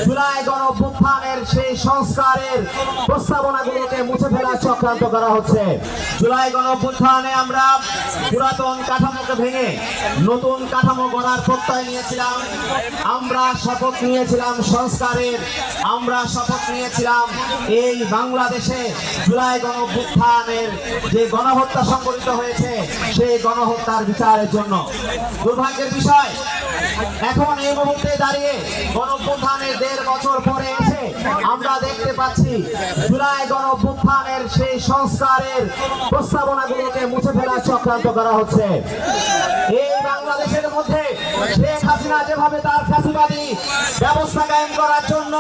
জুলাই গণঅভ্যুত্থানের সেই সংস্কারের প্রস্তাবনাগুলোকে মুছে ফেলার চক্রান্ত করা হচ্ছে। জুলাই গণঅভ্যুত্থানে আমরা পুরাতন কাঠামোকে ভেঙে নতুন কাঠামো গড়ার প্রত্যয় নিয়েছিলাম। আমরা শপথ নিয়েছিলাম সংস্কারের। আমরা শপথ নিয়েছিলাম এই বাংলাদেশে জুলাই গণঅভ্যুত্থানের যে গণহত্যা সংঘটিত হয়েছে সেই গণহত্যার বিচারের জন্য। দুর্ভাগ্যের বিষয়, এখন এই মুহূর্তে দাঁড়িয়ে গণঅভ্যুত্থানের 1.5 বছর পরে এসে আমরা দেখতে পাচ্ছি জুলাই গণঅভ্যুত্থানের সেই সংস্কারের প্রস্তাবনাগুলোকে মুছে ফেলার চক্রান্ত করা হচ্ছে। এই বাংলাদেশের মধ্যে শেখ হাসিনা যেভাবে তার ফ্যাসিবাদী ব্যবস্থা কায়েম করার জন্য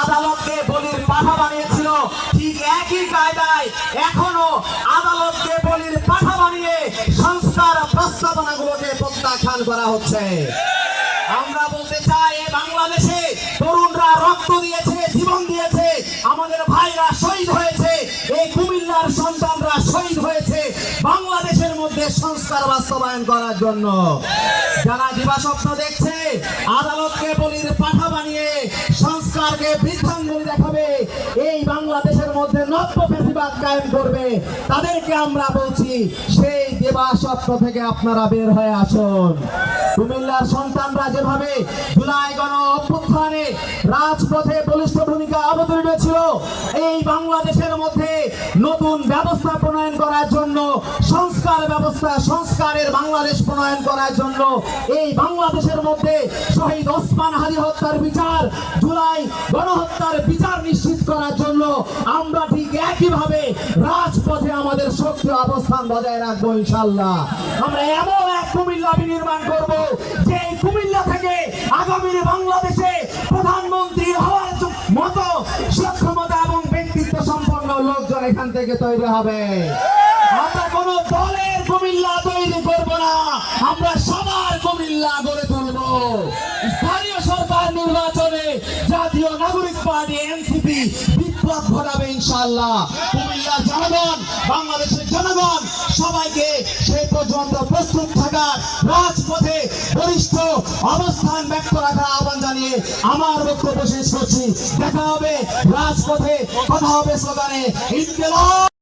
আদালতকে বলির পাঠা বানিয়েছিল, ঠিক একই কায়দায় এখনো আদালতকে বলির পাঠা বানিয়ে সংস্কার প্রস্তাবনাগুলোকে প্রত্যাখ্যান করা হচ্ছে। আমরা বলতে চাই, বাংলাদেশে তরুণরা রক্ত দিয়েছে, জীবন দিয়েছে, আমাদের ভাইরা শহীদ হয়েছে, এই কুমিল্লার সন্তানরা শহীদ হয়েছে বাংলাদেশের মধ্যে সংস্কার বাস্তবায়ন করার জন্য। যারা দিবাস্বপ্ন দেখছে আদালতকে বলির পাঠা বানিয়ে সংস্কারকে বৃদ্ধাঙ্গুলি দেখাবে, এই বাংলাদেশের মধ্যে নব্য ফ্যাসিবাদ কায়েম করবে, তাদেরকে আমরা বলছি সেই দিবাস্বপ্ন থেকে আপনারা বের হয়ে আসুন। কুমিল্লার সন্তানরা যেভাবে জুলাই গণঅভ্যুত্থানে রাজপথে বলিষ্ঠ ভূমিকা অবতীর্ণ ছিল, এই বাংলাদেশের মধ্যে নতুন ব্যবস্থা প্রণয়ন করার জন্য, সংস্কারের বাংলাদেশ প্রণয়ন করার জন্য, এই বাংলাদেশের মধ্যে শহীদ ওসমান হাদি হত্যার বিচার, জুলাই গণহত্যার বিচার নিশ্চিত করার জন্য আমরা ঠিক একইভাবে রাজপথে আমাদের সক্রিয় অবস্থান বজায় রাখবো ইনশাআল্লাহ। আমরা এমন এক কুমিল্লা বিনির্মাণ করব যে কুমিল্লা থেকে আগামীর বাংলাদেশে প্রধানমন্ত্রী হওয়ার মতো সক্ষমতা এবং ব্যক্তিত্ব সম্পন্ন লোকজন এখান থেকে তৈরি হবে। আমরা কোন দলের কুমিল্লা তৈরি করব না, আমরা সবার কুমিল্লা গড়ে তুলব। স্থানীয় সরকার নির্বাচনে জাতীয় নাগরিক পার্টি এনসিপি বিপ্লব ঘটাবে ইনশাআল্লাহ। কুমিল্লার জনগণ, বাংলাদেশের জনগণ সবাইকে সেই পর্যন্ত প্রস্তুত থাকার, রাজপথে বরিষ্ঠ অবস্থান ব্যক্ত রাখার আহ্বান জানিয়ে আমার বক্তব্য শেষ করছি। দেখা হবে রাজপথে, কথা হবে স্লোগানে। ইনকিলাব।